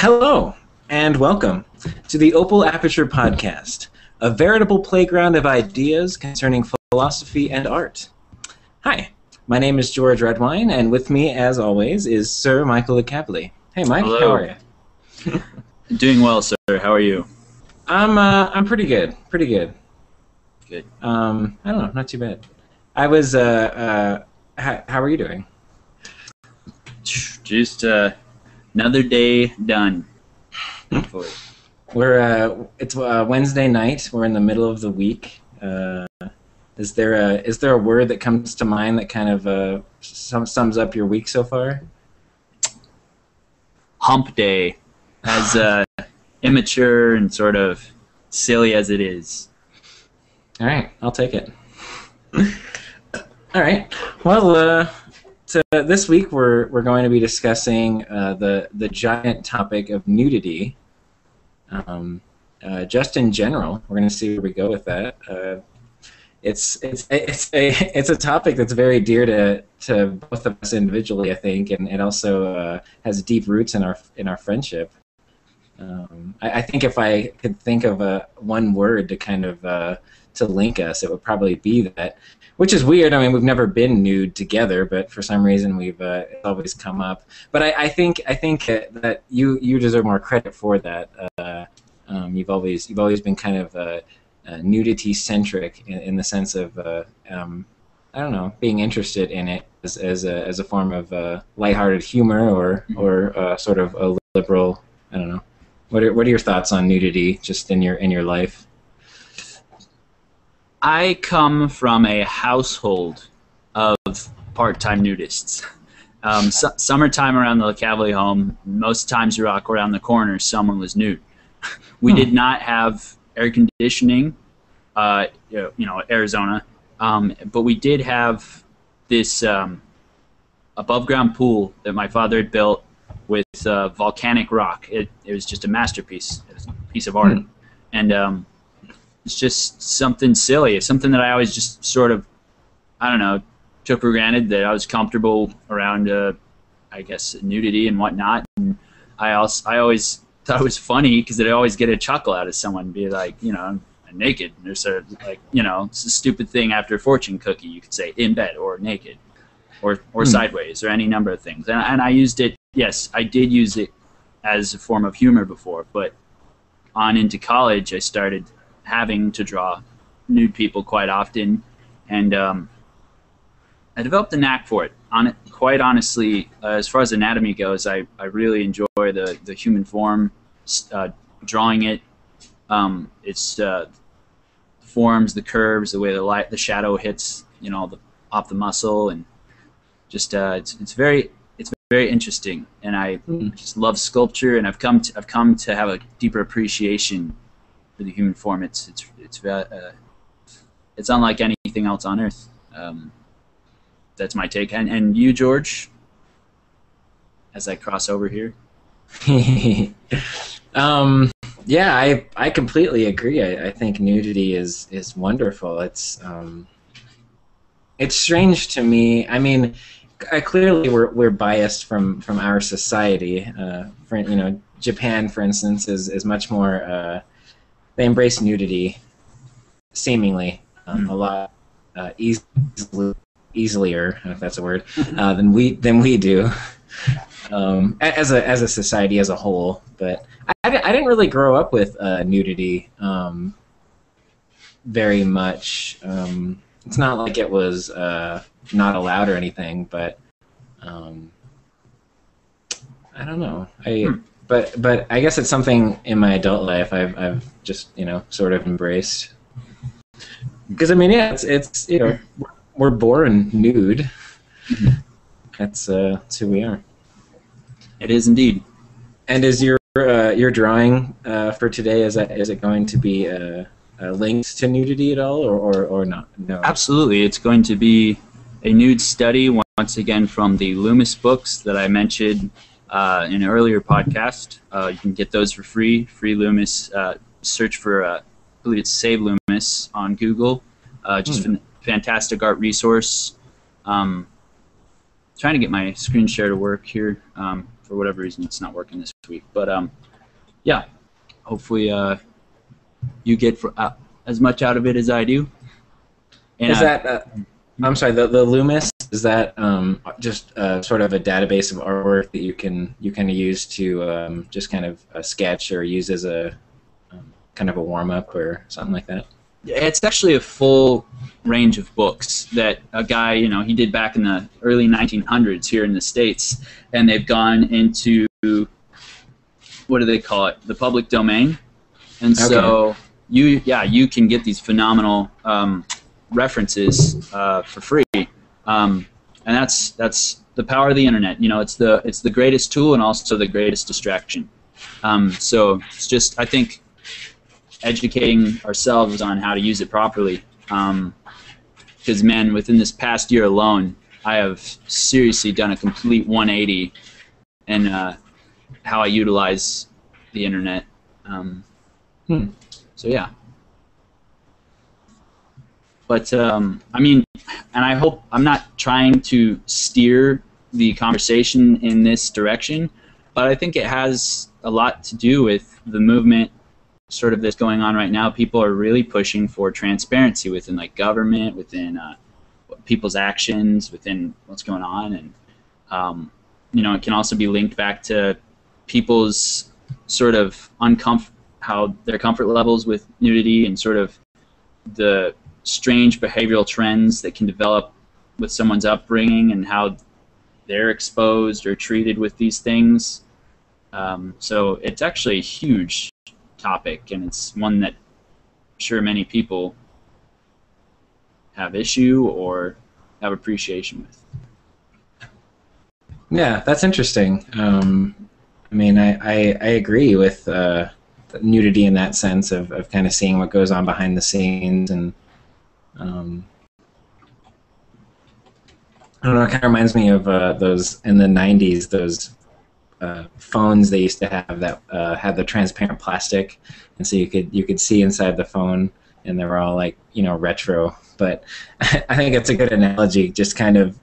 Hello, and welcome to the Opal Aperture podcast, a veritable playground of ideas concerning philosophy and art. Hi, my name is George Redwine, and with me, as always, is Sir Michael Kaku. Hey, Mike, Hello. how are you? Doing well, sir. How are you? I'm pretty good. Good. I don't know, not too bad. I was, how are you doing? Just another day done. It's Wednesday night. We're in the middle of the week. Is there a word that comes to mind that kind of sums up your week so far? Hump day, as immature and sort of silly as it is. All right, I'll take it. All right. Well, this week we're going to be discussing the giant topic of nudity. Just in general, we're going to see where we go with that. It's a topic that's very dear to both of us individually, I think, and it also has deep roots in our friendship. I think if I could think of one word to kind of to link us, it would probably be that, which is weird. I mean, we've never been nude together, but for some reason it's always come up. But I think that you deserve more credit for that. You've always been kind of nudity centric in the sense of I don't know, being interested in it as a form of lighthearted humor or sort of a liberal. I don't know. What are your thoughts on nudity just in your life? I come from a household of part-time nudists. Summertime around the Cavalier home, most times you walk around the corner, someone was nude. We did not have air conditioning, Arizona, but we did have this above-ground pool that my father had built with volcanic rock. It was just a masterpiece. It was a piece of art. And it's just something silly. It's something that I always just sort of, I don't know, took for granted that I was comfortable around, I guess, nudity and whatnot. And I always thought it was funny because I'd always get a chuckle out of someone, be like, I'm naked. And there's sort of like, it's a stupid thing after a fortune cookie. You could say in bed or naked or sideways or any number of things. And I used it, yes, I did use it as a form of humor before, but on into college I started having to draw nude people quite often, and I developed a knack for it. Quite honestly, as far as anatomy goes, I really enjoy the human form, drawing it. It's the forms, the curves, the way the shadow hits, off the muscle, and just it's very interesting. And I just love sculpture, and I've come to have a deeper appreciation for the human form. It's unlike anything else on Earth. That's my take. And you, George, as I cross over here? Yeah, I completely agree. I think nudity is wonderful. It's strange to me. I mean, clearly we're biased from our society. Japan, for instance, is much more. They embrace nudity, seemingly a lot easier, if that's a word, than we do, as a society as a whole. But I didn't really grow up with nudity very much. It's not like it was not allowed or anything, but I don't know. But I guess it's something in my adult life I've just sort of embraced. Because I mean, yeah, it's we're born nude. That's who we are. It is indeed. And is your drawing for today, is it going to be linked to nudity at all, or not? No. Absolutely, it's going to be a nude study once again from the Loomis books that I mentioned in an earlier podcast. You can get those for free. Free Loomis. Search for I believe it's Save Loomis on Google. Just a fantastic art resource. Trying to get my screen share to work here. for whatever reason it's not working this week. But yeah, hopefully you get as much out of it as I do. And is that I'm sorry, the Loomis, is that just sort of a database of artwork that you can use to just kind of sketch or use as a kind of a warm up or something like that? It's actually a full range of books that a guy, he did back in the early 1900s here in the States, and they've gone into, what do they call it, the public domain. And so you can get these phenomenal references for free, and that's the power of the internet. It's the greatest tool and also the greatest distraction. So it's just, I think, educating ourselves on how to use it properly. Because, man, within this past year alone, I have seriously done a complete 180 in how I utilize the internet. So, yeah. But, I mean, and I hope I'm not trying to steer the conversation in this direction, but I think it has a lot to do with the movement sort of that's going on right now. People are really pushing for transparency within like government, within people's actions, within what's going on, and it can also be linked back to people's sort of how their comfort levels with nudity and sort of the strange behavioral trends that can develop with someone's upbringing and how they're exposed or treated with these things. So it's actually a huge topic, and it's one that I'm sure many people have issue or have appreciation with. Yeah, that's interesting. I mean, I agree with nudity in that sense of kind of seeing what goes on behind the scenes, and I don't know, it kind of reminds me of those in the 90s, those phones they used to have that had the transparent plastic, and so you could see inside the phone, and they were all like retro. But I think it's a good analogy. Just kind of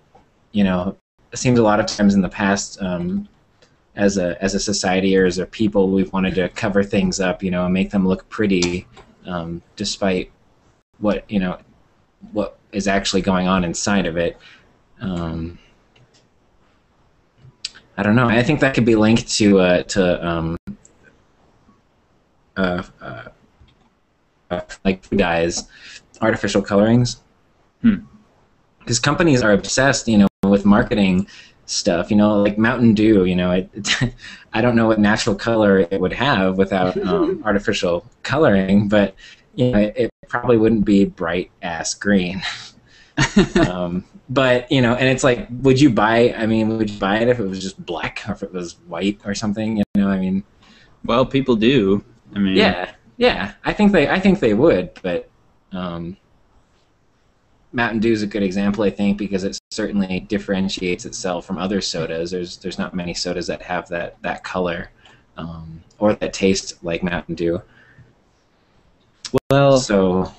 it seems a lot of times in the past, as a society or as a people, we've wanted to cover things up, and make them look pretty, despite what what is actually going on inside of it. I don't know. I think that could be linked to like food dyes, artificial colorings. Because companies are obsessed, with marketing stuff. Like Mountain Dew. I don't know what natural color it would have without artificial coloring, but it probably wouldn't be bright ass green. But and it's like, would you buy it if it was just black, or if it was white or something? Well, people do. Yeah. I think they would, but Mountain Dew is a good example, I think, because it certainly differentiates itself from other sodas. There's not many sodas that have that color, or that taste like Mountain Dew. Well, go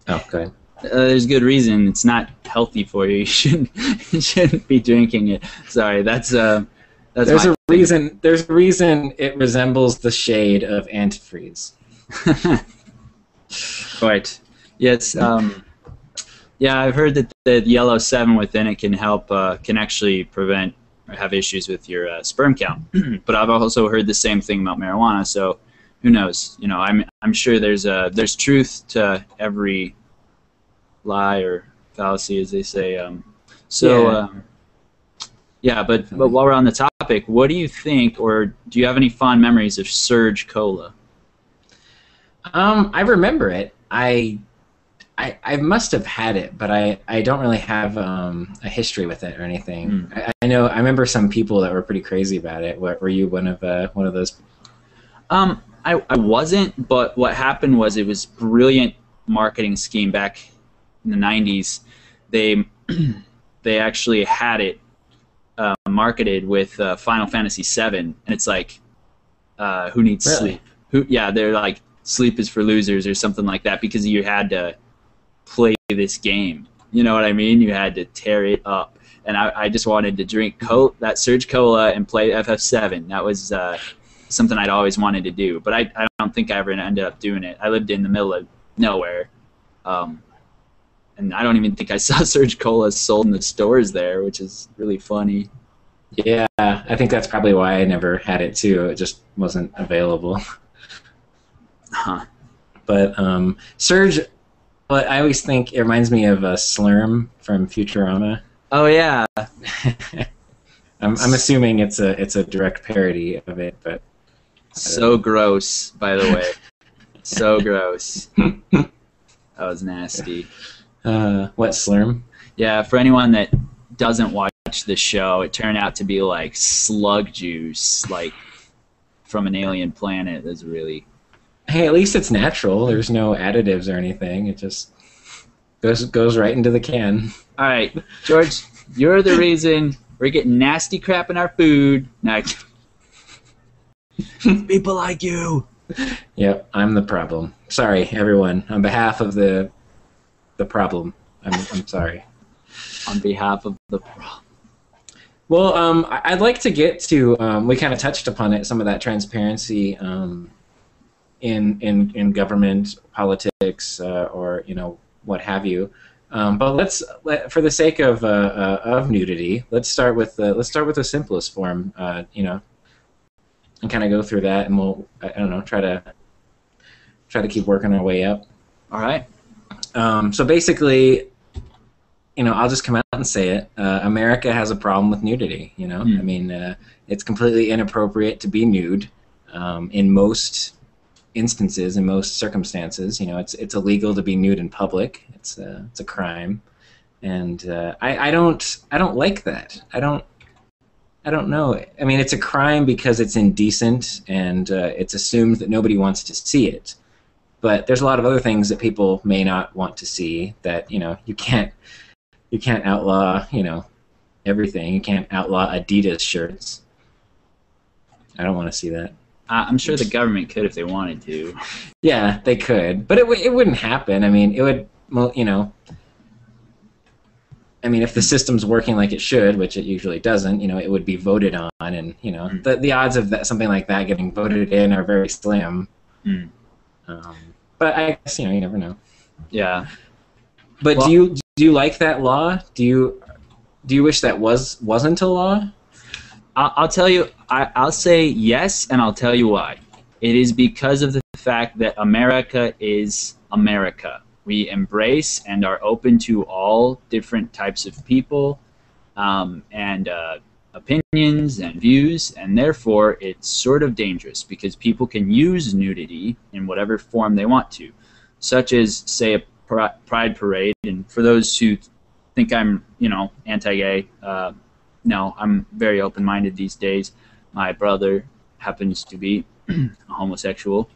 ahead. There's good reason it's not healthy for you. You shouldn't be drinking it. Sorry, that's there's a reason. There's a reason it resembles the shade of antifreeze. Right. Yes. Yeah, I've heard that the yellow 7 within it can help, can actually prevent or have issues with your sperm count. But I've also heard the same thing about marijuana. So who knows? I'm sure there's truth to every lie or fallacy, as they say. But while we're on the topic, what do you think, or do you have any fond memories of Surge Cola? I remember it. I must have had it, but I don't really have a history with it or anything. I know I remember some people that were pretty crazy about it. Were you one of those? I wasn't, but what happened was it was brilliant marketing scheme back in the 90s. They actually had it marketed with Final Fantasy VII, and it's like, who needs sleep? They're like, sleep is for losers or something like that, because you had to play this game. You know what I mean? You had to tear it up. and I just wanted to drink that Surge Cola and play FF7. That was something I'd always wanted to do, but I don't think I ever ended up doing it. I lived in the middle of nowhere, and I don't even think I saw Surge Cola sold in the stores there, which is really funny. Yeah, I think that's probably why I never had it too. It just wasn't available. Huh. But Surge, well, I always think it reminds me of Slurm from Futurama. Oh yeah. I'm assuming it's a direct parody of it, but so gross, by the way. So gross. That was nasty. What, Slurm? Yeah, for anyone that doesn't watch the show, it turned out to be like slug juice, like from an alien planet. That's really... Hey, at least it's natural. There's no additives or anything. It just goes right into the can. All right, George, you're the reason we're getting nasty crap in our food. Now, people like you. Yep, I'm the problem. Sorry, everyone. On behalf of the problem, I'm sorry. On behalf of the problem. Well, I'd like to get to. We kind of touched upon it. Some of that transparency in government politics, or what have you. But for the sake of nudity, let's start with the simplest form. And kind of go through that, and we'll try to keep working our way up. All right. So basically, I'll just come out and say it. America has a problem with nudity. I mean, it's completely inappropriate to be nude in most instances, in most circumstances. It's illegal to be nude in public. It's a crime, and I don't like that. I don't know. I mean, it's a crime because it's indecent and it's assumed that nobody wants to see it. But there's a lot of other things that people may not want to see that you can't outlaw everything. You can't outlaw Adidas shirts. I don't want to see that. I'm sure the government could if they wanted to. Yeah, they could, but it wouldn't happen. I mean, it would. Well, I mean, if the system's working like it should, which it usually doesn't, it would be voted on, and the odds of something like that getting voted in are very slim. Mm. But I guess you never know. Yeah. But Well, do you like that law? Do you wish that wasn't a law? I'll tell you. I'll say yes, and I'll tell you why. It is because of the fact that America is America. We embrace and are open to all different types of people and opinions and views, and therefore it's sort of dangerous because people can use nudity in whatever form they want to, such as, say, a pride parade. And for those who think I'm, anti-gay, no, I'm very open-minded these days. My brother happens to be a homosexual,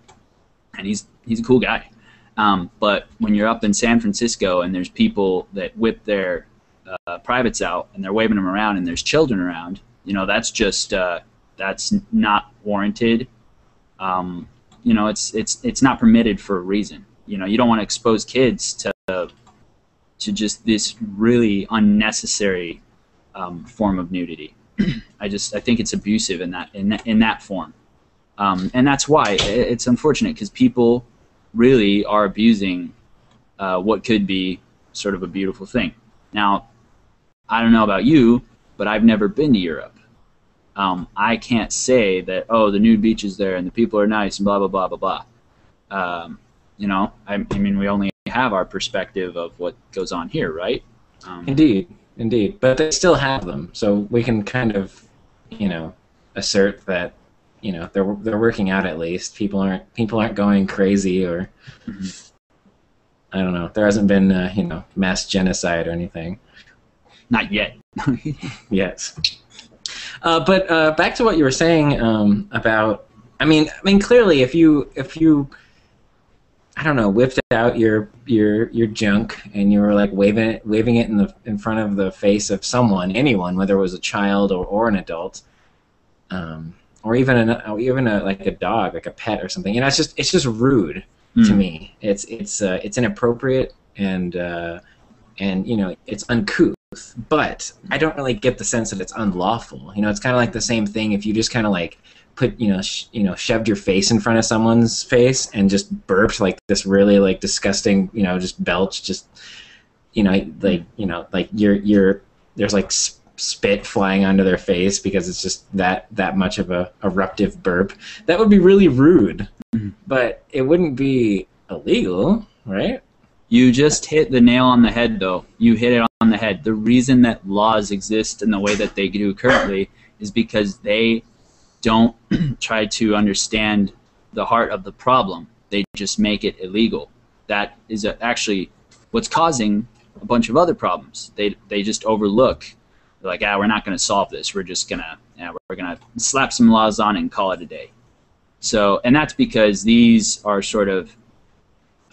and he's a cool guy. But when you're up in San Francisco and there's people that whip their privates out and they're waving them around and there's children around, that's just that's not warranted. It's not permitted for a reason. You don't want to expose kids to just this really unnecessary form of nudity. I think it's abusive in that form, and that's why it's unfortunate because people really are abusing what could be sort of a beautiful thing. Now, I don't know about you, but I've never been to Europe. I can't say that, the nude beach is there and the people are nice and blah, blah, blah, blah, blah. I mean, we only have our perspective of what goes on here, right? Indeed. But they still have them, so we can kind of, assert that they're working out at least. People aren't going crazy, or I don't know. There hasn't been mass genocide or anything. Not yet. Yes. But back to what you were saying about. I mean, clearly, if you I don't know, whipped out your junk and you were like waving it in front of the face of anyone, whether it was a child or an adult. Or even like a dog, like a pet or something. It's just rude to me. It's inappropriate and it's uncouth. but I don't really get the sense that it's unlawful. You know, it's kind of like the same thing if you just kind of like put, shoved your face in front of someone's face and just burped like this really like disgusting, just belch, just, like you're there's like spit flying onto their face because it's just that much of a eruptive burp. That would be really rude, but it wouldn't be illegal, right? You just hit the nail on the head, though. You hit it on the head. The reason that laws exist in the way that they do currently is because they don't try to understand the heart of the problem. They just make it illegal. That is actually what's causing a bunch of other problems. They just overlook. They're like, we're not going to solve this. We're just gonna we're gonna slap some laws on it and call it a day. So, and that's because these are sort of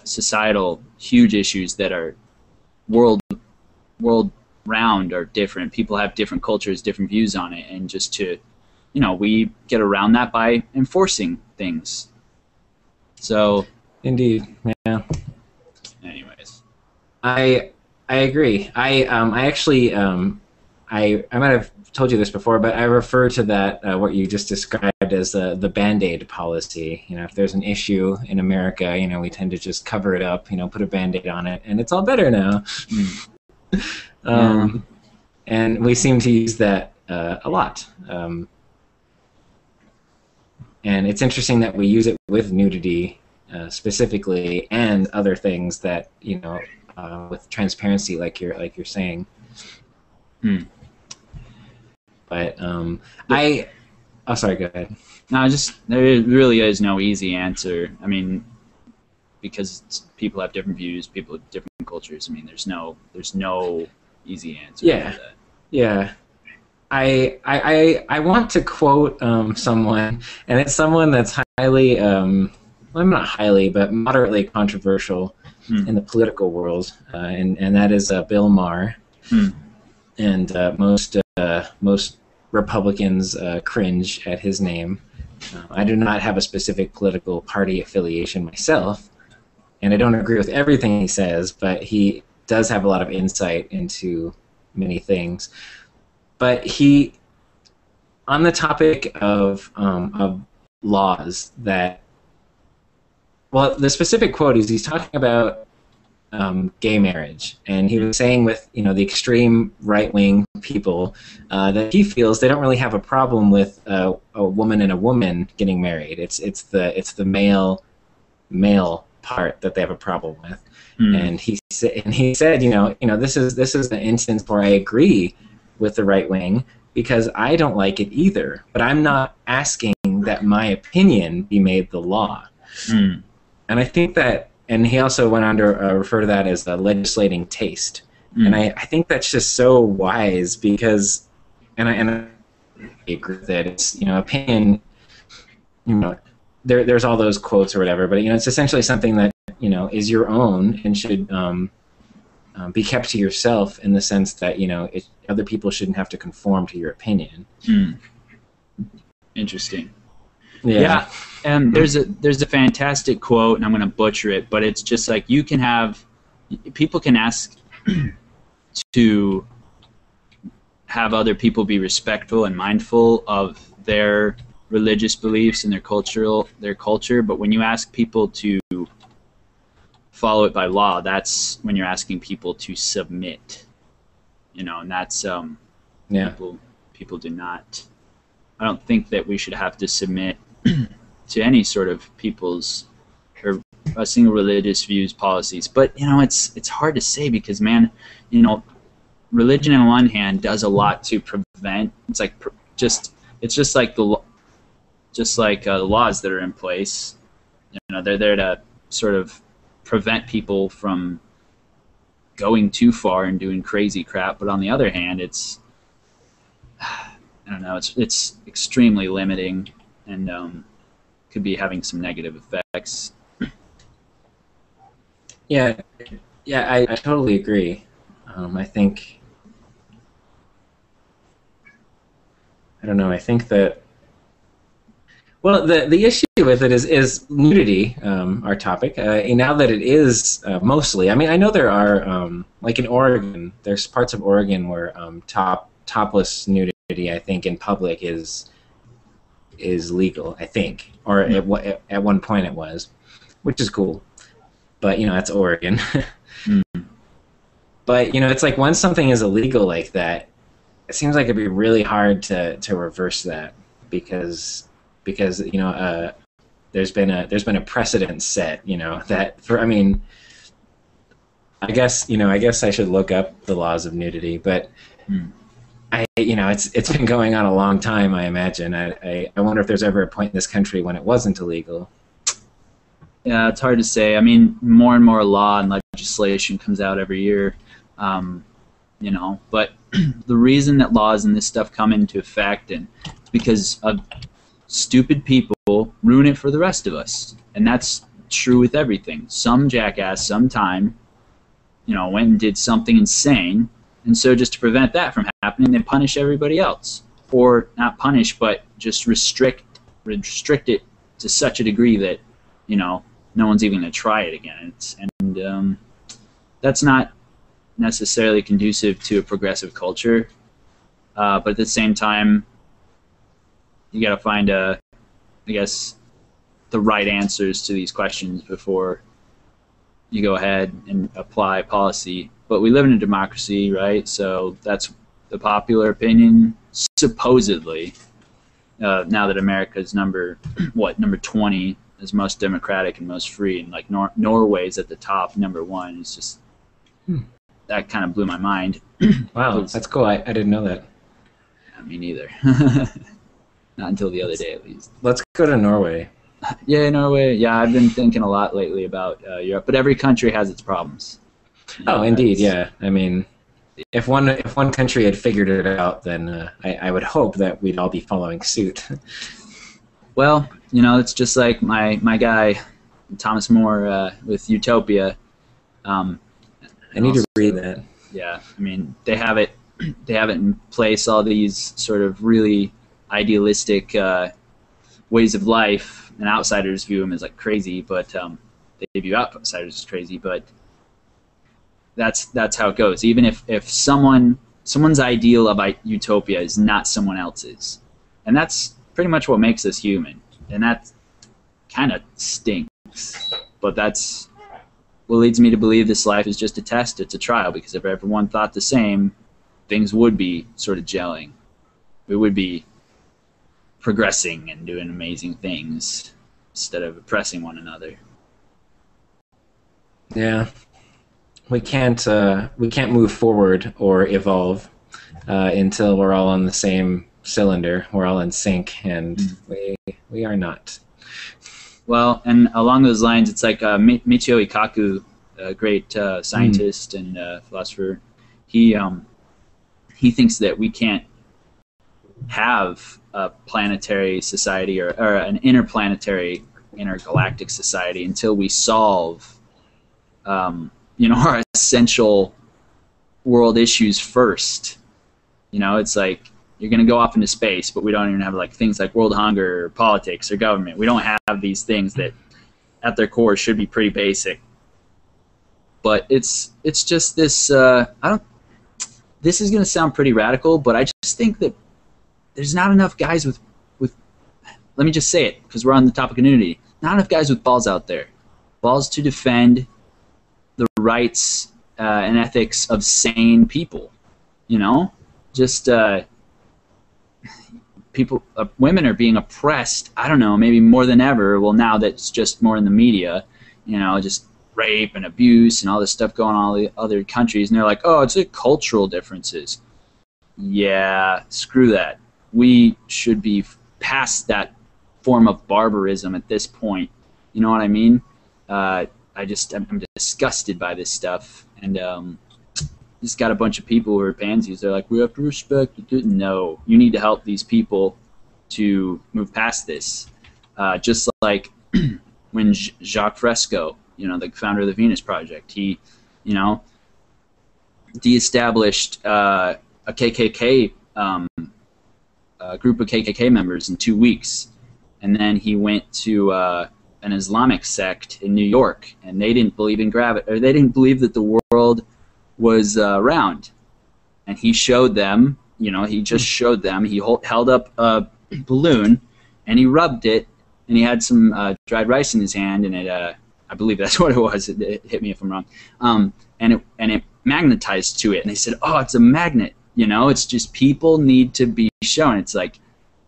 societal huge issues that are world round are different. People have different cultures, different views on it, and just to, we get around that by enforcing things. So, indeed, yeah. Anyways, I agree. I actually I might have told you this before, but I refer to that what you just described as the Band-Aid policy. If there's an issue in America, we tend to just cover it up, put a Band-Aid on it, and it's all better now. And we seem to use that a lot. And it's interesting that we use it with nudity specifically, and other things that with transparency, like you're saying. But oh, sorry, go ahead. No, there really is no easy answer. I mean, because people have different views, people have different cultures. I mean, there's no easy answer. Yeah, to that. Yeah. I want to quote someone, and it's someone that's highly, well, not highly, but moderately controversial in the political world, and that is Bill Maher. And most Republicans cringe at his name. I do not have a specific political party affiliation myself, and I don't agree with everything he says, but he does have a lot of insight into many things. But he, on the topic of laws that, well, the specific quote is he's talking about gay marriage, and he was saying with the extreme right-wing people that he feels they don't really have a problem with a woman and a woman getting married. It's the male part that they have a problem with. And he said this is an instance where I agree with the right wing because I don't like it either, but I'm not asking that my opinion be made the law. And I think that. And he also went on to refer to that as legislating taste. And I think that's just so wise because, and I agree with it. It's, opinion, there's all those quotes or whatever, but, it's essentially something that, is your own and should be kept to yourself in the sense that, other people shouldn't have to conform to your opinion. Interesting. Yeah, and there's a fantastic quote, and I'm going to butcher it, but it's just like people can ask to have other people be respectful and mindful of their religious beliefs and their culture, but when you ask people to follow it by law, that's when you're asking people to submit, and that's people do not. I don't think that we should have to submit to any sort of people's or a single religious views, policies. But it's hard to say because, man, religion on one hand does a lot to prevent. It's like just like the laws that are in place. They're there to sort of prevent people from going too far and doing crazy crap. But on the other hand, it's I don't know. It's extremely limiting and could be having some negative effects. Yeah, I totally agree. I think, I don't know, I think that Well, the issue with it is nudity, our topic. And now that it is mostly, I mean, I know there are like in Oregon, there's parts of Oregon where topless nudity, I think, in public is legal. I think, or at one point it was, which is cool. But you know, that's Oregon. But you know, it's like once something is illegal like that, it seems like it'd be really hard to reverse that because you know there's been a precedent set, you know, that for I mean I guess I should look up the laws of nudity, but you know it's been going on a long time. I imagine I wonder if there's ever a point in this country when it wasn't illegal. Yeah, it's hard to say. I mean, more and more law and legislation comes out every year, you know, but the reason that laws and this stuff come into effect and it's because of stupid people ruin it for the rest of us. And that's true with everything. Some jackass sometime, you know, went and did something insane, and so just to prevent that from happening, they punish everybody else. Or not punish, but just restrict it to such a degree that, you know, no one's even going to try it again. And that's not necessarily conducive to a progressive culture. But at the same time, you got to find, I guess, the right answers to these questions before you go ahead and apply policy. But we live in a democracy, right? So that's the popular opinion, supposedly. Now that America's number 20 is most democratic and most free, and like Norway's at the top, number 1. It's just that kind of blew my mind. Wow, that's cool. I didn't know that. Yeah, me neither. Not until the other day, at least. Let's go to Norway. Yeah, Norway. Yeah, I've been thinking a lot lately about Europe, but every country has its problems. Oh, indeed, yeah. I mean, if one country had figured it out, then I would hope that we'd all be following suit. Well, you know, it's just like my guy, Thomas More, with Utopia. I need to read that. Yeah, I mean, they have it in place, all these sort of really idealistic ways of life, and outsiders view them as like crazy, but they view outsiders as crazy, but that's how it goes. Even if someone's ideal of utopia is not someone else's, and that's pretty much what makes us human, and that kind of stinks. But that's what leads me to believe this life is just a test, it's a trial, because if everyone thought the same, things would be sort of gelling. We would be progressing and doing amazing things instead of oppressing one another. Yeah. We can't move forward or evolve until we're all on the same cylinder. We're all in sync, and we are not. Well, and along those lines, it's like Michio Kaku, a great scientist and philosopher. He thinks that we can't have a planetary society or an interplanetary, intergalactic society until we solve our essential world issues first. You know, it's like you're going to go off into space, but we don't even have like things like world hunger or politics or government. We don't have these things that at their core should be pretty basic. But it's just this this is going to sound pretty radical, but I just think that there's not enough guys with let me just say it because we're on the topic of nudity. Not enough guys with balls out there. Balls to defend the rights and ethics of sane people. You know, just people, women are being oppressed. I don't know, maybe more than ever. Well, now that's just more in the media. You know, just rape and abuse and all this stuff going on in all the other countries, and they're like, oh, it's cultural differences. Yeah, screw that. We should be past that form of barbarism at this point. You know what I mean? I'm disgusted by this stuff, and just got a bunch of people who are pansies. They're like, we have to respect it. No, you need to help these people to move past this. Just like when Jacques Fresco, you know, the founder of the Venus Project, he, you know, de-established a KKK, a group of KKK members in 2 weeks. and then he went to an Islamic sect in New York, and they didn't believe in gravity, or they didn't believe that the world was round. And he showed them, he just showed them. He held up a balloon, and he rubbed it, and he had some dried rice in his hand, and it, I believe that's what it was. It hit me if I'm wrong. And it magnetized to it, and they said, "Oh, it's a magnet." It's just people need to be shown. It's like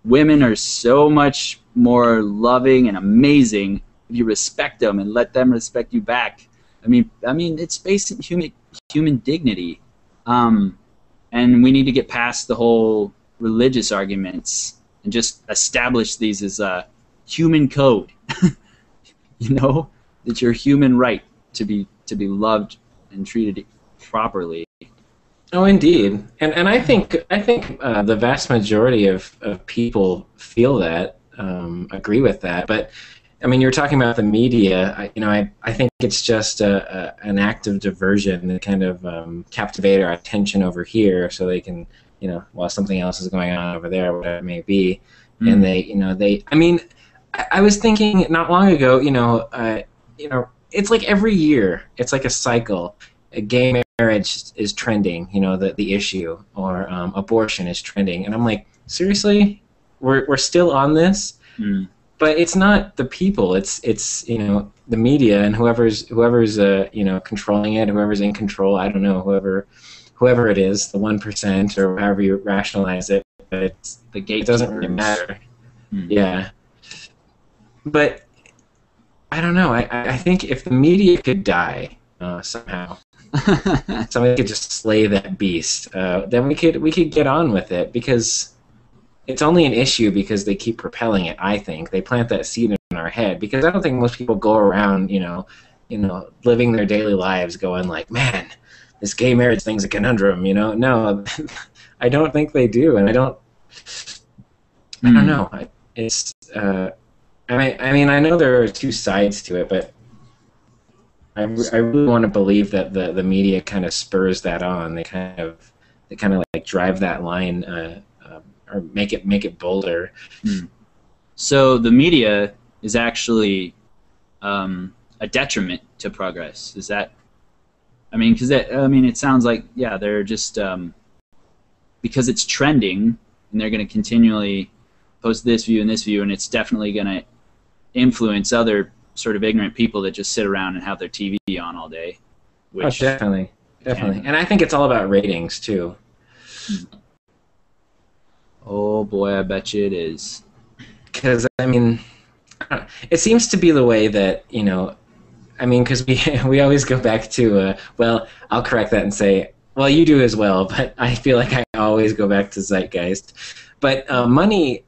women are so much more loving and amazing if you respect them and let them respect you back. I mean, it's based in human dignity, and we need to get past the whole religious arguments and just establish these as a human code. That your human right to be loved and treated properly. Oh, indeed, and I think the vast majority of people feel that, agree with that. But I mean, you're talking about the media. I think it's just an act of diversion to kind of captivate our attention over here, so they can, while something else is going on over there, whatever it may be, and they. I mean, I was thinking not long ago. It's like every year, it's like a cycle. A gay marriage is trending, the issue, or abortion is trending, and I'm like, seriously, we're still on this, but it's not the people, it's the media and whoever's controlling it, whoever's in control, I don't know, whoever it is, the 1% or however you rationalize it, but it doesn't really matter. Yeah, but I don't know. I think if the media could die somehow. Somebody could just slay that beast. Then we could get on with it, because it's only an issue because they keep propelling it. I think they plant that seed in our head, because I don't think most people go around, living their daily lives going like, man, this gay marriage thing's a conundrum. No, I don't think they do, and I don't know. It's I mean, I know there are two sides to it, but I really want to believe that the media kind of spurs that on. They kind of like drive that line, or make it bolder. So the media is actually a detriment to progress. Is that? I mean, it sounds like, yeah, they're just because it's trending, and they're going to continually post this view and this view, and it's definitely going to influence other sort of ignorant people that just sit around and have their TV on all day. Which definitely. And I think it's all about ratings, too. Oh, boy, I bet you it is. Because, I mean, it seems to be the way that, because we always go back to, well, I'll correct that and say, well, you do as well, but I feel like I always go back to zeitgeist. But money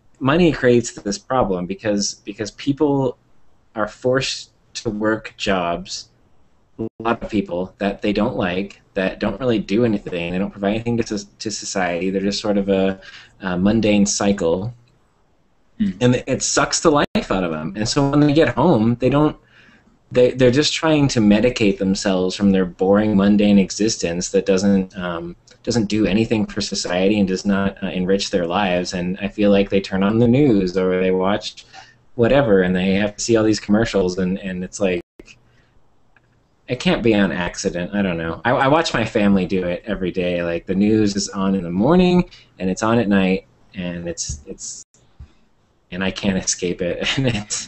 creates this problem because people are forced to work jobs, a lot of people, that they don't like, that don't really do anything, they don't provide anything to society, they're just sort of a mundane cycle, and it sucks the life out of them. And so when they get home, they're just trying to medicate themselves from their boring, mundane existence that doesn't do anything for society and does not enrich their lives. And I feel like they turn on the news or they watch whatever, and they have to see all these commercials, and it's like, it can't be on accident. I don't know. I watch my family do it every day. Like, the news is on in the morning and it's on at night, and it's and I can't escape it. And it's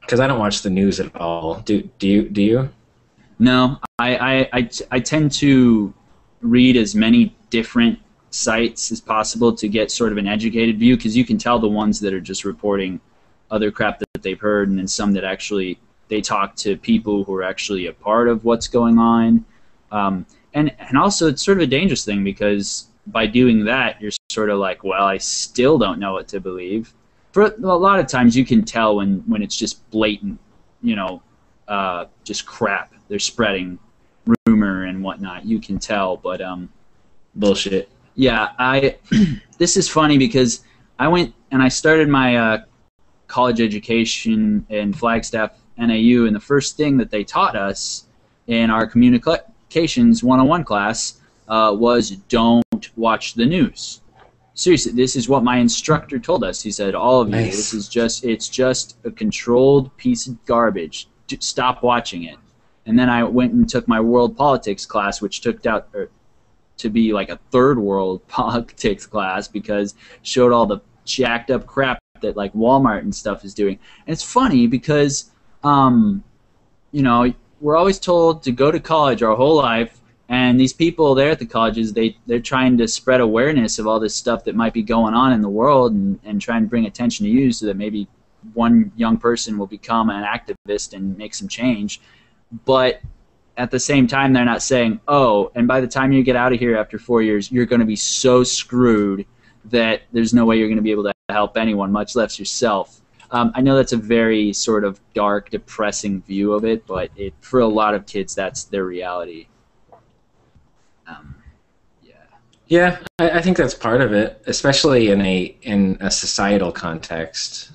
because I don't watch the news at all. Do you? No, I tend to read as many different sites as possible to get sort of an educated view, because you can tell the ones that are just reporting other crap that they've heard, and then some that actually they talk to people who are actually a part of what's going on. And also it's sort of a dangerous thing, because by doing that you're sort of like, well, I still don't know what to believe. For a lot of times you can tell when it's just blatant, just crap they're spreading, rumor and whatnot. You can tell, but bullshit. Yeah, this is funny because I went and I started my college education in Flagstaff, NAU, and the first thing that they taught us in our communications 101 class was don't watch the news. seriously, this is what my instructor told us. He said, all of you, Nice. this is it's just a controlled piece of garbage. Stop watching it. And then I went and took my world politics class, which took out to be like a third world politics class because it showed all the jacked up crap that like Walmart and stuff is doing. And it's funny because, you know, we're always told to go to college our whole life, and these people there at the colleges, they're trying to spread awareness of all this stuff that might be going on in the world and try and bring attention to you so that maybe one young person will become an activist and make some change. But at the same time, they're not saying, oh, and by the time you get out of here after 4 years, you're going to be so screwed that there's no way you're going to be able to help anyone, much less yourself. I know that's a very sort of dark, depressing view of it, but for a lot of kids, that's their reality. Yeah, I think that's part of it, especially in a societal context.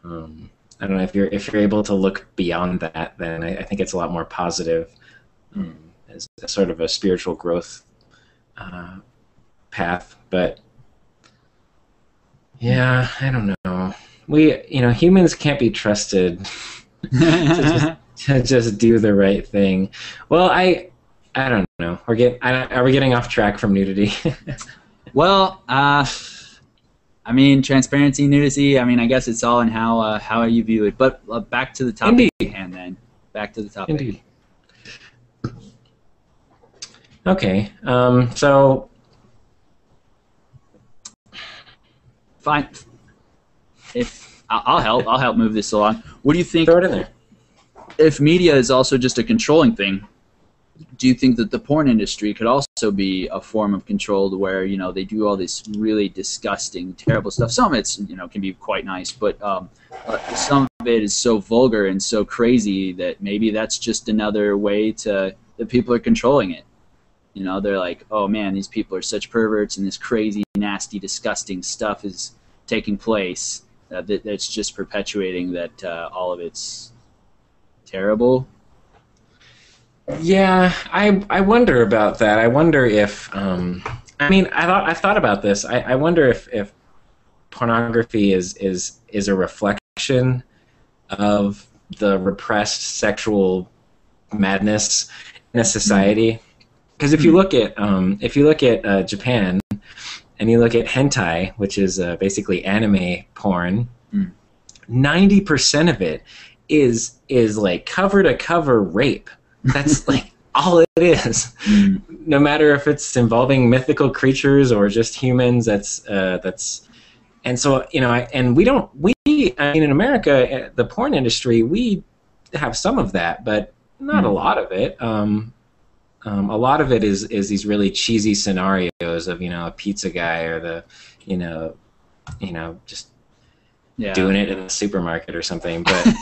I don't know if you're able to look beyond that, then I think it's a lot more positive as a sort of a spiritual growth path. But yeah, I don't know. Humans can't be trusted to just do the right thing. Well, I don't know. Are we getting off track from nudity? Well, I mean, transparency, nudity. I mean, I guess it's all in how you view it. But back to the topic at hand, then. Back to the topic. Indeed. Okay. So. Fine. If I'll help move this along. What do you think? Throw it in there. If media is also just a controlling thing, do you think that the porn industry could also be a form of control where, you know, they do all this really disgusting, terrible stuff? Some of it's, you know, can be quite nice, but some of it is so vulgar and so crazy that maybe that's just another way that people are controlling it. You know, they're like, oh man, these people are such perverts and this crazy, nasty, disgusting stuff is taking place that's just perpetuating that all of it's terrible. Yeah, I wonder about that. I wonder if I mean I've thought about this. I wonder if pornography is a reflection of the repressed sexual madness in a society. Because if you look at Japan and you look at hentai, which is basically anime porn, 90% of it is like cover to cover rape. That's like all it is. No matter if it's involving mythical creatures or just humans. That's and so, you know, I mean, in America, the porn industry, we have some of that, but not a lot of it. A lot of it is these really cheesy scenarios of, you know, a pizza guy or the, you know, just doing it in the supermarket or something. But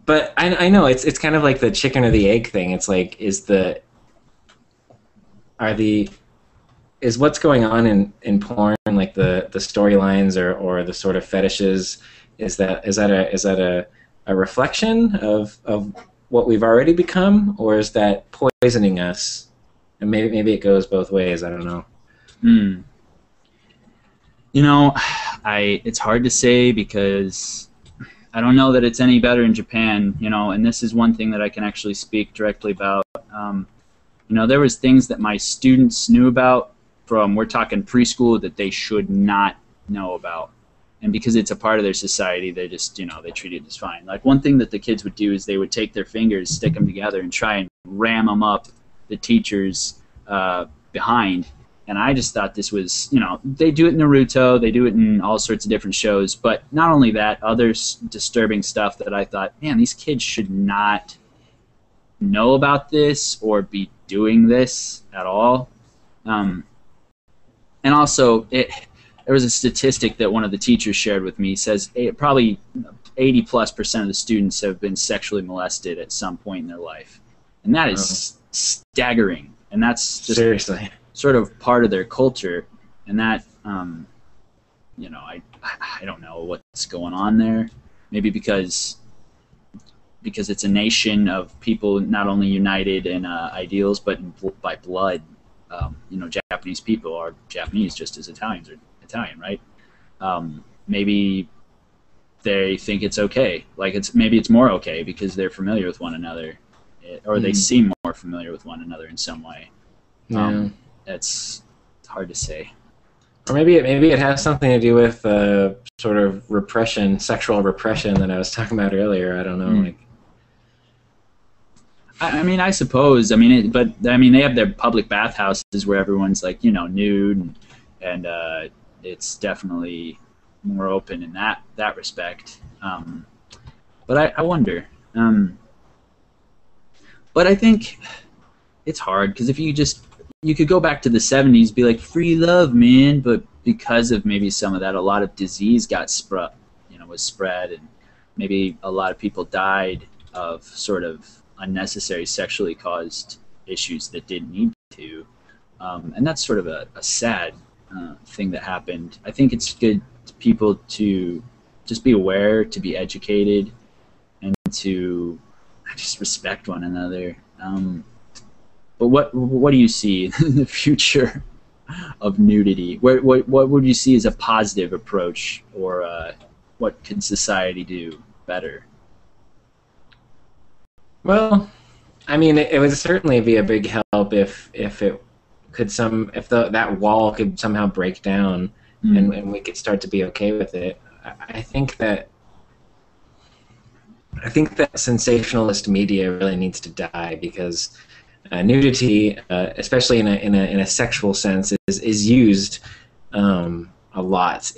but I know it's kind of like the chicken or the egg thing. It's like, is what's going on in porn, like the storylines or the sort of fetishes, is that a reflection of what we've already become, or is that poisoning us? And maybe it goes both ways. I don't know. You know, it's hard to say because I don't know that it's any better in Japan, you know, and this is one thing that I can actually speak directly about. You know, there was things that my students knew about we're talking preschool, that they should not know about. And because it's a part of their society, they just, you know, they treat it as fine. Like one thing that the kids would do is they would take their fingers, stick them together, and try and ram them up the teacher's behind. And I just thought this was, you know, they do it in Naruto, they do it in all sorts of different shows, but not only that, other disturbing stuff that I thought, man, these kids should not know about this or be doing this at all. And also, there was a statistic that one of the teachers shared with me. Says probably 80+% of the students have been sexually molested at some point in their life. And that is staggering. And that's just seriously sort of part of their culture. And that, you know, I don't know what's going on there. Maybe because it's a nation of people not only united in ideals, but by blood. Japanese people are Japanese just as Italians are Italian, right? Maybe they think it's okay. Like maybe it's more okay because they're familiar with one another, or they seem more familiar with one another in some way. Yeah. It's hard to say. Or maybe it has something to do with sort of repression, sexual repression that I was talking about earlier. I don't know. I suppose. But they have their public bathhouses where everyone's like, nude, and it's definitely more open in that respect. But I wonder. But I think it's hard because if you could go back to the 70s, be like free love, man. But because of maybe some of that, a lot of disease was spread, and maybe a lot of people died of sort of unnecessary sexually caused issues that didn't need to, and that's sort of a sad thing that happened. I think it's good to people to just be aware, to be educated, and to just respect one another. But what do you see in the future of nudity? What would you see as a positive approach, or what could society do better? Well, it would certainly be a big help if that wall could somehow break down, and we could start to be okay with it. I think that sensationalist media really needs to die, because nudity, especially in a sexual sense, is used a lot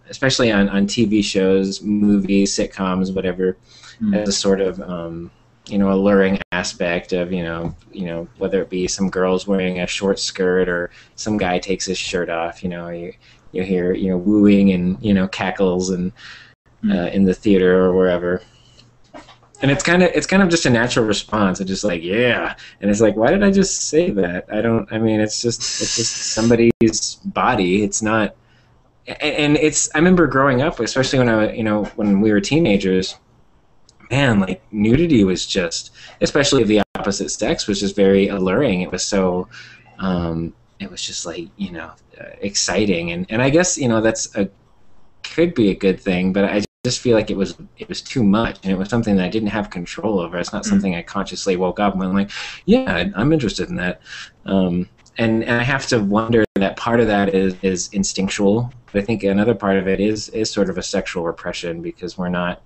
especially on TV shows, movies, sitcoms, whatever, as a sort of alluring aspect of whether it be some girls wearing a short skirt or some guy takes his shirt off. You hear wooing and cackles and in the theater or wherever. And it's kind of just a natural response. It's just like, yeah, and it's like, why did I just say that? It's just somebody's body. It's not, and I remember growing up, especially when we were teenagers. Man, like nudity was just, especially of the opposite sex, was just very alluring. It was so, it was just like exciting, and I guess could be a good thing, but I just feel like it was too much, and it was something that I didn't have control over. It's not something I consciously woke up and went like, yeah, I'm interested in that, and I have to wonder that part of that is instinctual, but I think another part of it is sort of a sexual repression, because we're not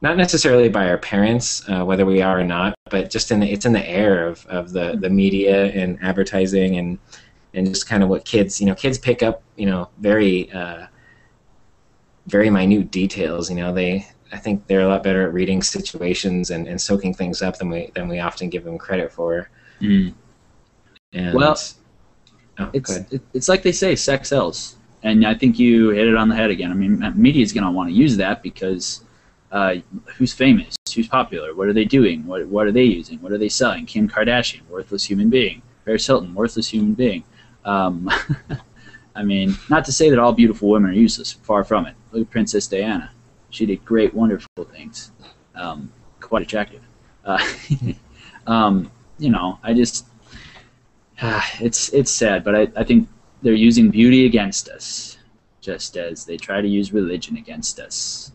necessarily by our parents, whether we are or not, but just it's in the air of the media and advertising and just kind of what kids pick up, very very minute details. I think they're a lot better at reading situations and soaking things up than we often give them credit for. And it's like they say, sex sells, and I think you hit it on the head again. Media is going to want to use that because who's famous, who's popular, what are they doing, what are they using, what are they selling? Kim Kardashian, worthless human being. Paris Hilton, worthless human being. Not to say that all beautiful women are useless, far from it. Look at Princess Diana. She did great, wonderful things. Quite attractive. It's sad, but I think they're using beauty against us, just as they try to use religion against us.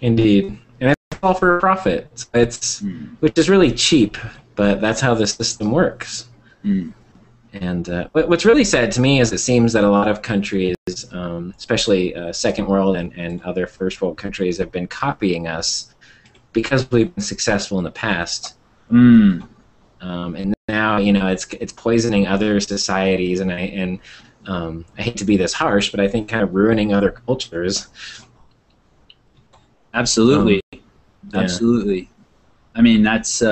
Indeed, and it's all for profit. Which is really cheap, but that's how the system works. And what's really sad to me is it seems that a lot of countries, especially second world and other first world countries, have been copying us because we've been successful in the past. And now it's poisoning other societies, and I hate to be this harsh, but I think kind of ruining other cultures. Absolutely. Absolutely. That's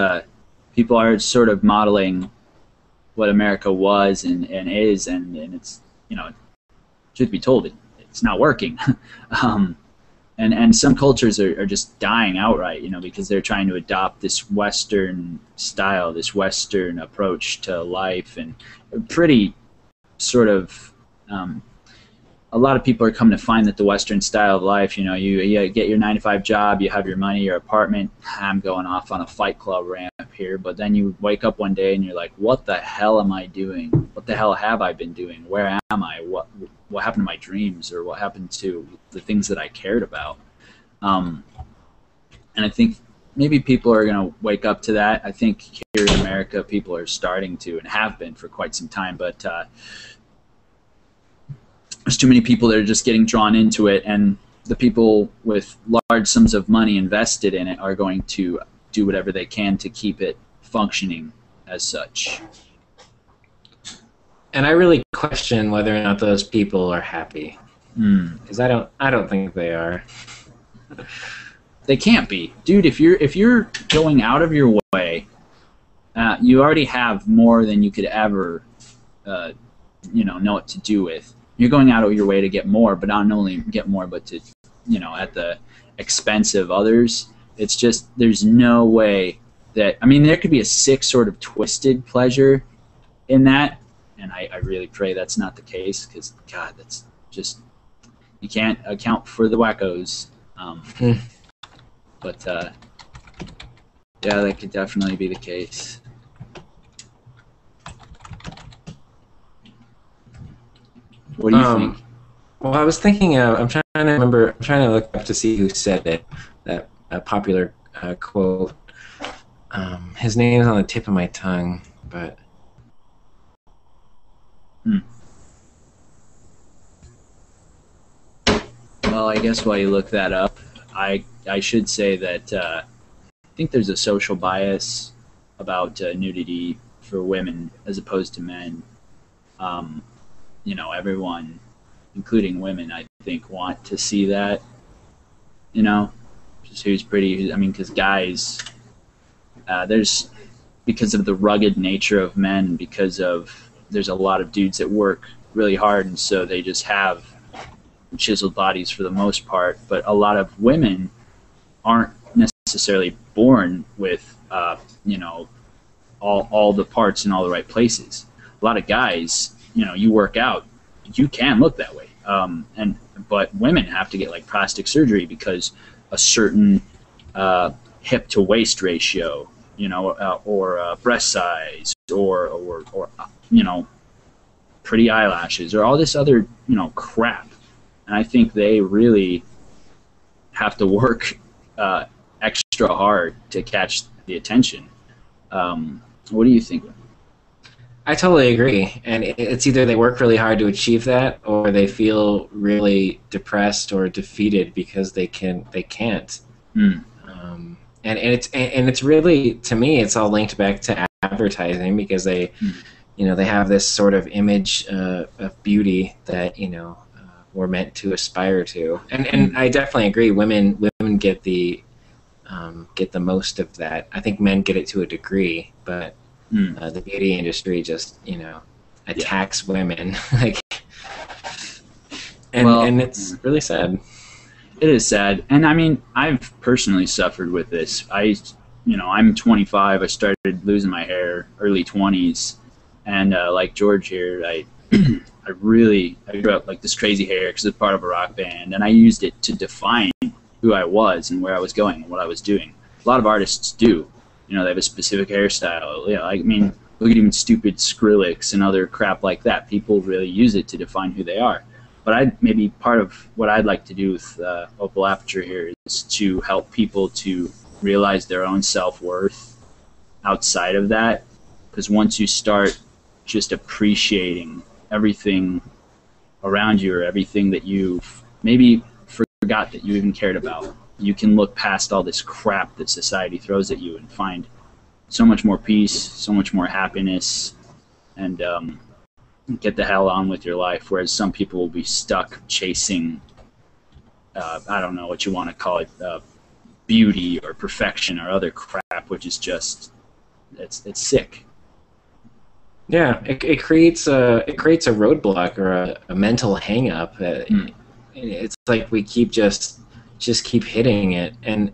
people are sort of modeling what America was and is, and it's, truth be told, it's not working. And some cultures are just dying outright, because they're trying to adopt this Western style, this Western approach to life, and pretty sort of a lot of people are coming to find that the Western style of life, you know, you get your 9-to-5 job, you have your money, your apartment. I'm going off on a Fight Club rant here, but then you wake up one day and you're like, what the hell am I doing? What the hell have I been doing? Where am I? What happened to my dreams, or what happened to the things that I cared about? And I think maybe people are going to wake up to that. I think here in America, people are starting to, and have been for quite some time, but there's too many people that are just getting drawn into it, and the people with large sums of money invested in it are going to do whatever they can to keep it functioning as such. And I really question whether or not those people are happy, because I don't think they are. They can't be, dude. If you're going out of your way, you already have more than you could ever, know what to do with. You're going out of your way to get more, but not only get more, but to, at the expense of others. It's just, there's no way that, I mean, there could be a sick sort of twisted pleasure in that, and I really pray that's not the case, because, God, that's just, you can't account for the wackos. But, yeah, that could definitely be the case. What do you think? Well, I was thinking of, I'm trying to look up to see who said it, that popular quote. His name is on the tip of my tongue, but... Well, I guess while you look that up, I should say that I think there's a social bias about nudity for women as opposed to men. Everyone, including women, I think, want to see that, just who's pretty. I mean, because guys, because of the rugged nature of men, there's a lot of dudes that work really hard, and so they just have chiseled bodies for the most part, but a lot of women aren't necessarily born with, all the parts in all the right places. A lot of guys, you work out, you can look that way. But women have to get like plastic surgery because a certain hip to waist ratio, or breast size, or pretty eyelashes, or all this other, crap. And I think they really have to work extra hard to catch the attention. What do you think? I totally agree. And it's either they work really hard to achieve that, or they feel really depressed or defeated because they can't. And it's really, to me, it's all linked back to advertising, because they they have this sort of image of beauty that we're meant to aspire to. And I definitely agree. Women get the most of that. I think men get it to a degree, but the beauty industry just attacks women. And it's really sad. It is sad. And I mean, I've personally suffered with this. I'm 25. I started losing my hair early 20s, and like George here, I grew up like this crazy hair because it's part of a rock band, and I used it to define who I was and where I was going and what I was doing. A lot of artists do. They have a specific hairstyle. I mean, look at even stupid Skrillex and other crap like that. People really use it to define who they are. But maybe part of what I'd like to do with Opal Aperture here is to help people to realize their own self-worth outside of that. Because once you start just appreciating everything around you, or everything that you've maybe forgot that you even cared about, you can look past all this crap that society throws at you and find so much more peace, so much more happiness, and get the hell on with your life. Whereas some people will be stuck chasing, I don't know what you want to call it, beauty or perfection or other crap, which is just, it's sick. Yeah, it creates a roadblock or a mental hang-up. It's like we keep just keep hitting it, and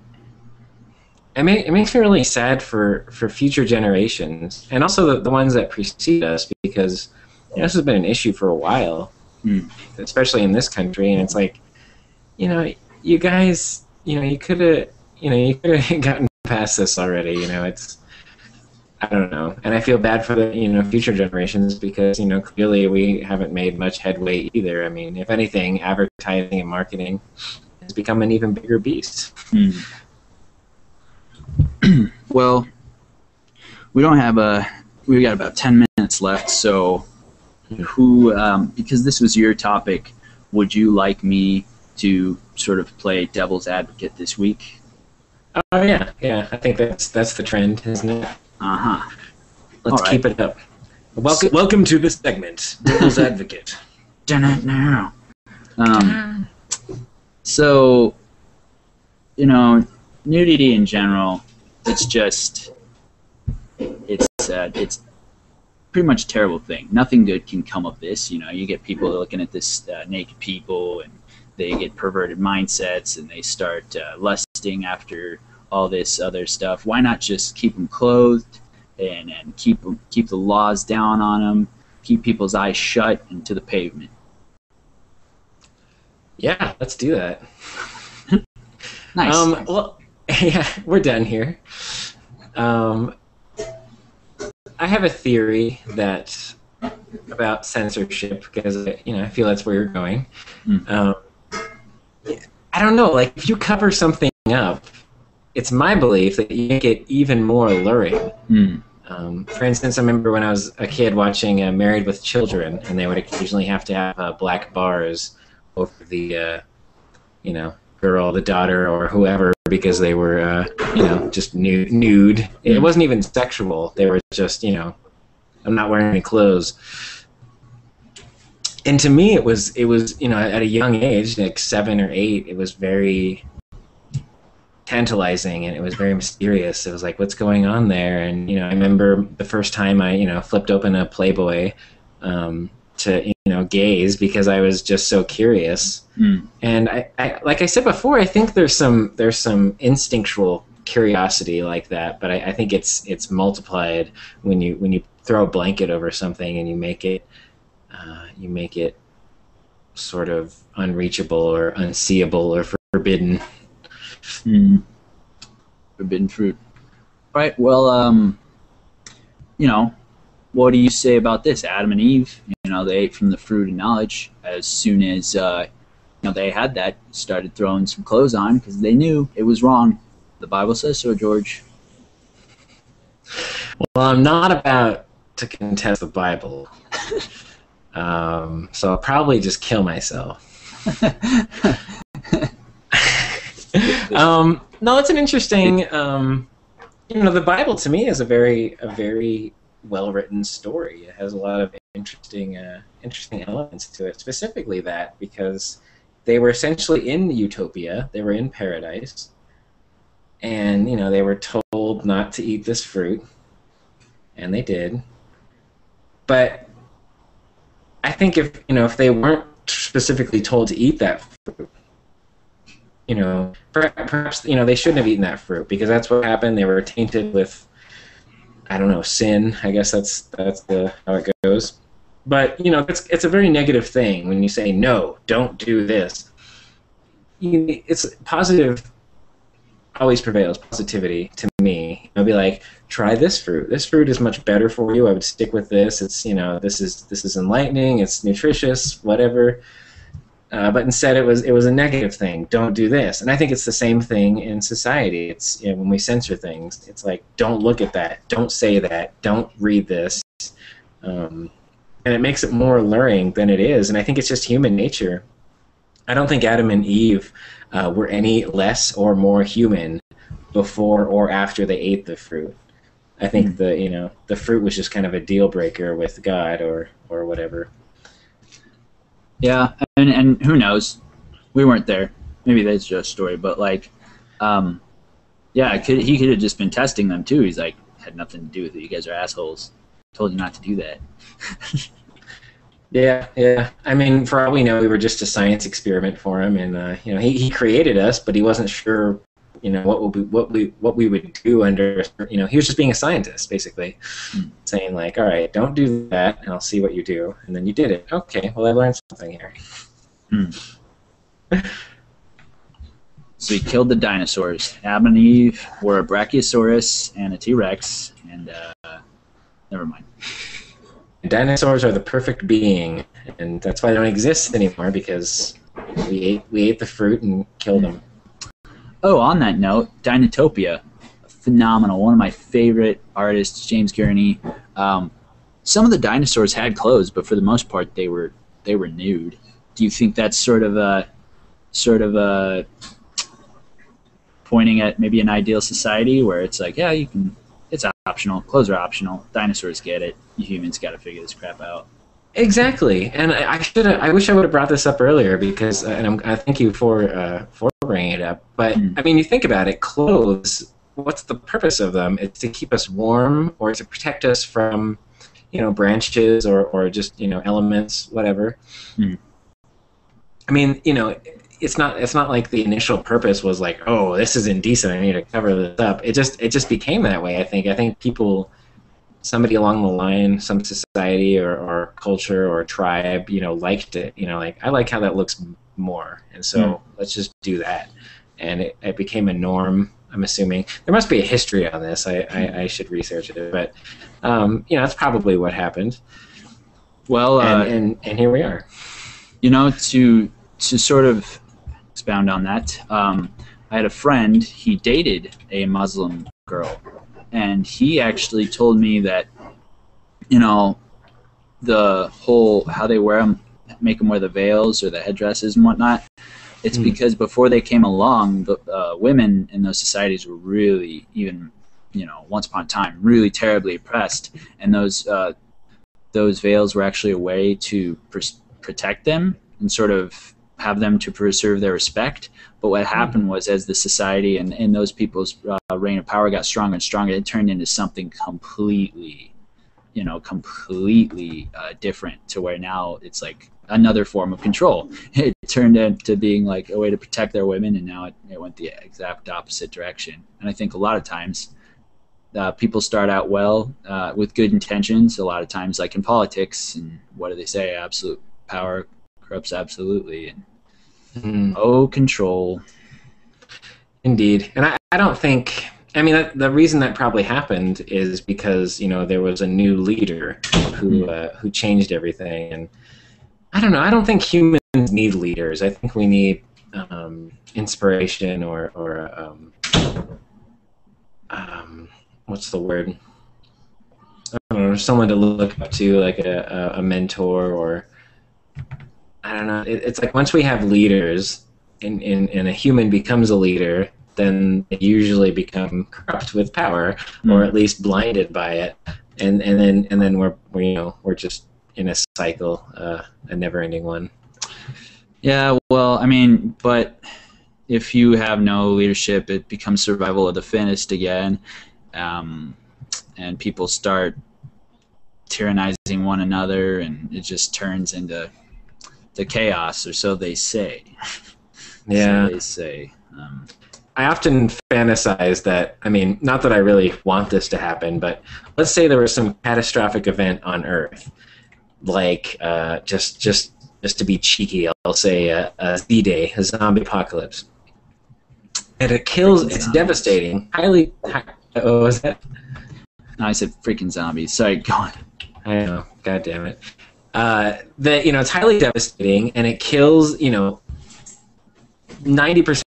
it makes me really sad for future generations, and also the ones that precede us, because this has been an issue for a while. especially in this country. And it's like, you guys, you could have gotten past this already. It's, I don't know, and I feel bad for the future generations because clearly we haven't made much headway either. I mean, if anything, advertising and marketing has become an even bigger beast. Well, we got about 10 minutes left, so because this was your topic, would you like me to sort of play devil's advocate this week? Oh yeah, I think that's the trend, isn't it? Let's keep it up. Welcome to this segment, devil's advocate. So, nudity in general, it's pretty much a terrible thing. Nothing good can come of this. You get people looking at this naked people, and they get perverted mindsets, and they start lusting after all this other stuff. Why not just keep them clothed and keep the laws down on them, keep people's eyes shut and to the pavement? Yeah, let's do that. Nice. Well, yeah, we're done here. I have a theory about censorship because I feel that's where you're going. I don't know, like if you cover something up, it's my belief that you make it even more alluring. For instance, I remember when I was a kid watching Married with Children, and they would occasionally have to have black bars over the girl, the daughter, or whoever, because they were just nude. It wasn't even sexual. They were just I'm not wearing any clothes. And to me, it was at a young age, like 7 or 8, it was very tantalizing, and it was very mysterious. It was like, what's going on there? And I remember the first time I flipped open a Playboy to gaze, because I was just so curious. And I like I said before, I think there's some instinctual curiosity like that, but I think it's multiplied when you throw a blanket over something and you make it sort of unreachable or unseeable or forbidden. Forbidden fruit. All right. Well, what do you say about this? Adam and Eve, they ate from the fruit of knowledge. As soon as they had that, started throwing some clothes on because they knew it was wrong. The Bible says so, George. Well, I'm not about to contest the Bible, so I'll probably just kill myself. No, it's an interesting. The Bible to me is a very well-written story. It has a lot of interesting elements to it. Specifically that because they were essentially in utopia. They were in paradise, and they were told not to eat this fruit, and they did. But I think if they weren't specifically told to eat that fruit, perhaps they shouldn't have eaten that fruit, because that's what happened. They were tainted with, I don't know, sin. I guess that's how it goes. But it's a very negative thing when you say no, don't do this. It's positive. Always prevails. Positivity to me. I'll be like, try this fruit. This fruit is much better for you. I would stick with this. It's this is enlightening. It's nutritious. Whatever. But instead, it was a negative thing. Don't do this. And I think it's the same thing in society. It's when we censor things, it's like, don't look at that. Don't say that. Don't read this. And it makes it more alluring than it is. And I think it's just human nature. I don't think Adam and Eve were any less or more human before or after they ate the fruit. I think the fruit was just kind of a deal breaker with God or whatever. Yeah, and who knows? We weren't there. Maybe that's just a story, but he could have just been testing them too. He's like, had nothing to do with it. You guys are assholes. Told you not to do that. Yeah. I mean, for all we know, we were just a science experiment for him, and he created us, but he wasn't sure, what we would do under, he was just being a scientist, basically, saying like, all right, don't do that, and I'll see what you do, and then you did it. Okay, well, I learned something here. So he killed the dinosaurs. Adam and Eve were a Brachiosaurus and a T-Rex, and never mind. Dinosaurs are the perfect being, and that's why they don't exist anymore, because we ate the fruit and killed them. Oh, on that note, Dinotopia, phenomenal. One of my favorite artists, James Gurney. Some of the dinosaurs had clothes, but for the most part, they were nude. Do you think that's sort of a pointing at maybe an ideal society where it's like, yeah, it's optional. Clothes are optional. Dinosaurs get it. You humans got to figure this crap out. Exactly, and I wish I would have brought this up earlier, because, and I thank you for bringing it up. But I mean, you think about it, clothes. What's the purpose of them? It's to keep us warm, or to protect us from, branches or just elements, whatever. I mean, it's not like the initial purpose was like, oh, this is indecent, I need to cover this up. It just became that way. I think people. Somebody along the line, some society or culture or tribe, liked it. Like, I like how that looks more, and so let's just do that. And it became a norm. I'm assuming there must be a history on this. I should research it, but that's probably what happened. Well, and here we are. To sort of expound on that, I had a friend. He dated a Muslim girl. And he actually told me that, the whole how they wear them, make them wear the veils or the headdresses and whatnot. It's because before they came along, the women in those societies were really, even, once upon a time, really terribly oppressed. And those veils were actually a way to protect them and sort of have them to preserve their respect. But what happened was, as the society and those people's reign of power got stronger and stronger, it turned into something completely different, to where now it's like another form of control. It turned into being like a way to protect their women, and now it went the exact opposite direction. And I think a lot of times people start out well with good intentions. A lot of times, like in politics, and what do they say? Absolute power corrupts absolutely. And control. Indeed. And I don't think, the reason that probably happened is because, there was a new leader who changed everything. And I don't know, I don't think humans need leaders. I think we need inspiration or what's the word? I don't know, someone to look up to, like a mentor, or I don't know. It's like once we have leaders, and a human becomes a leader, then they usually become corrupt with power, or at least blinded by it, and then we're just in a cycle, a never-ending one. Yeah, well, but if you have no leadership, it becomes survival of the fittest again, and people start tyrannizing one another, and it just turns into the chaos, or so they say. Yeah. So they say. I often fantasize that, not that I really want this to happen, but let's say there was some catastrophic event on Earth, like just to be cheeky, I'll say a Z-Day, a zombie apocalypse, and it kills. It's devastating. Oh, is that? No, I said freaking zombies. Sorry, go on. I know. God damn it. It's highly devastating, and it kills 90%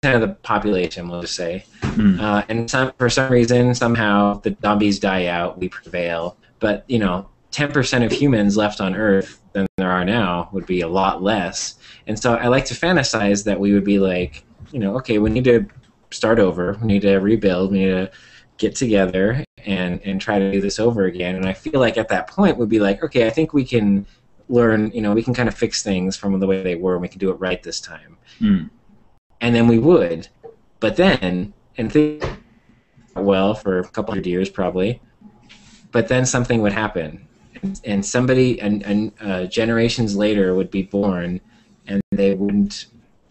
of the population, we'll just say. And for some reason, somehow the zombies die out, we prevail. But 10% of humans left on Earth than there are now would be a lot less. And so I like to fantasize that we would be like, okay, we need to start over, we need to rebuild, we need to get together and try to do this over again. And I feel like at that point we'd be like, okay, I think we can learn, we can kind of fix things from the way they were, and we can do it right this time. And then we would. But then, and think well for a couple of years probably, but then something would happen. And somebody, and generations later would be born, and they wouldn't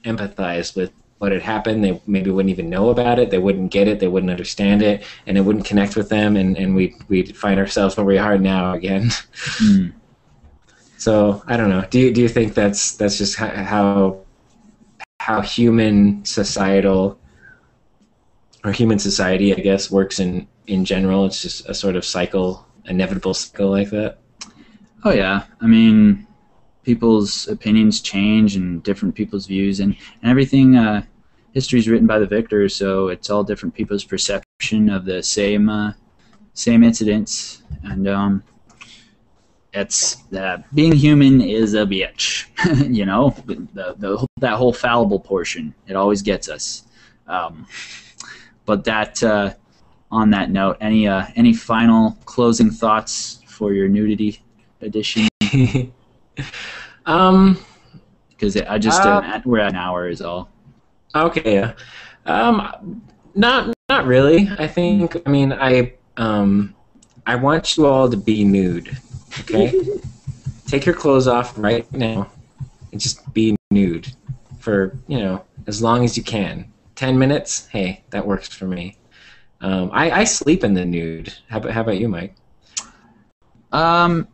empathize with what had happened. They maybe wouldn't even know about it. They wouldn't get it. They wouldn't understand it, and it wouldn't connect with them. And we'd find ourselves where we are now again. Mm. So I don't know. Do you think that's just how human society, I guess, works in general? It's just a sort of cycle, inevitable cycle like that. Oh yeah, I mean, people's opinions change and different people's views and everything. History is written by the victor, so it's all different people's perception of the same incidents, and it's being human is a bitch. You know, that whole fallible portion, it always gets us. But that on that note, any final closing thoughts for your nudity edition? Because I just we're at an hour is all. Okay, yeah. Not really. I think. I mean, I want you all to be nude. Okay, take your clothes off right now and just be nude for as long as you can. 10 minutes. Hey, that works for me. I sleep in the nude. How about you, Mike? I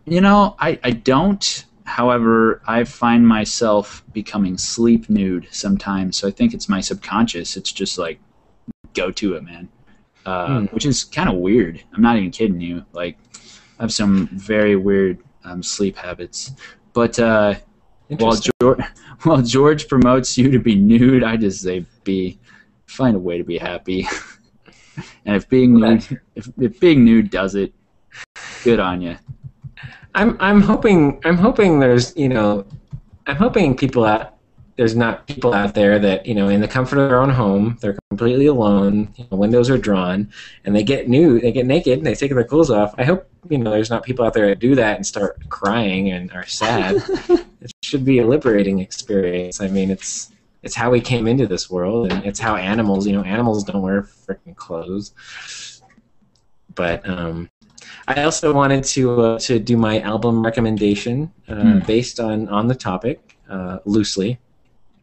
don't. However, I find myself becoming sleep nude sometimes, so I think it's my subconscious. It's just like, go to it, man. Which is kind of weird. I'm not even kidding you. Like, I have some very weird sleep habits. But while George promotes you to be nude, I just say find a way to be happy. And if being nude does it, good on you. I'm hoping there's I'm hoping there's not people out there that in the comfort of their own home, they're completely alone, windows are drawn, and they get naked, and they take their clothes off. I hope there's not people out there that do that and start crying and are sad. It should be a liberating experience. I mean, it's how we came into this world, and it's how animals don't wear freaking clothes. But I also wanted to do my album recommendation based on the topic loosely.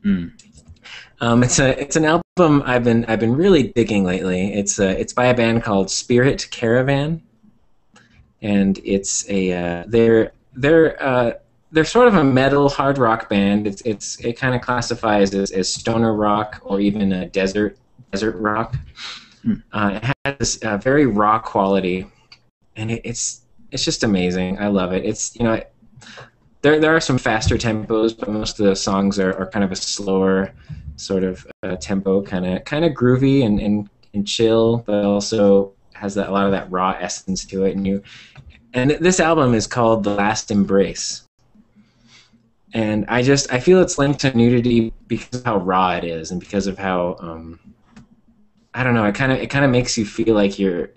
It's an album I've been really digging lately. It's by a band called Spirit Caravan, and it's they're sort of a metal hard rock band. It kind of classifies as stoner rock or even a desert rock. It has this very raw quality, and it's just amazing. I love it. It's there are some faster tempos, but most of the songs are kind of a slower sort of tempo, kind of groovy and chill, but also has a lot of that raw essence to it. And this album is called The Last Embrace. And I feel it's linked to nudity because of how raw it is, and because of how I don't know. It kind of makes you feel like you're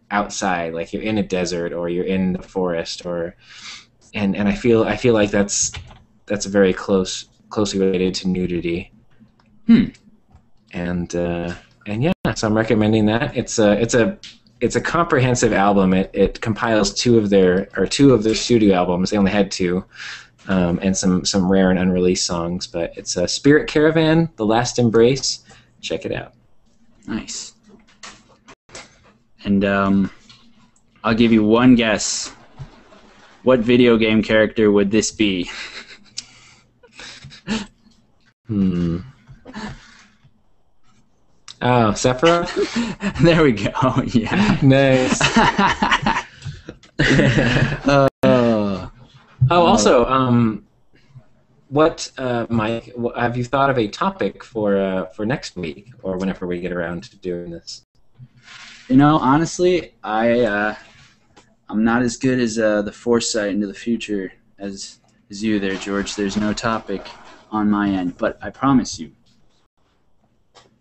outside, like you're in a desert or you're in the forest, and I feel like that's very closely related to nudity. And yeah, so I'm recommending that. It's a comprehensive album. It compiles two of their studio albums. They only had two. And some rare and unreleased songs, but it's a Spirit Caravan, The Last Embrace. Check it out. Nice. And I'll give you one guess. What video game character would this be? Oh, Sephiroth? There we go. Yeah. Nice. Also, Mike, have you thought of a topic for next week or whenever we get around to doing this? Honestly, I'm not as good as the foresight into the future as you there, George. There's no topic on my end, but I promise you,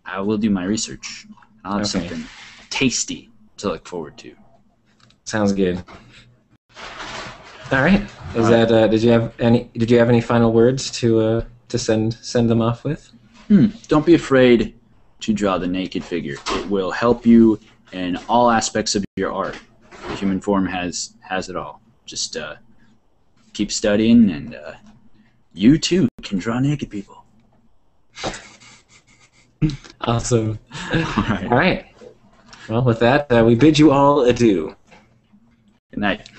I will do my research. I'll have something tasty to look forward to. Sounds good. All right. Did you have any final words to send them off with? Don't be afraid to draw the naked figure. It will help you in all aspects of your art. The human form has it all. Just keep studying, and you too can draw naked people. Awesome. All right. All right. Well, with that, we bid you all adieu. Good night.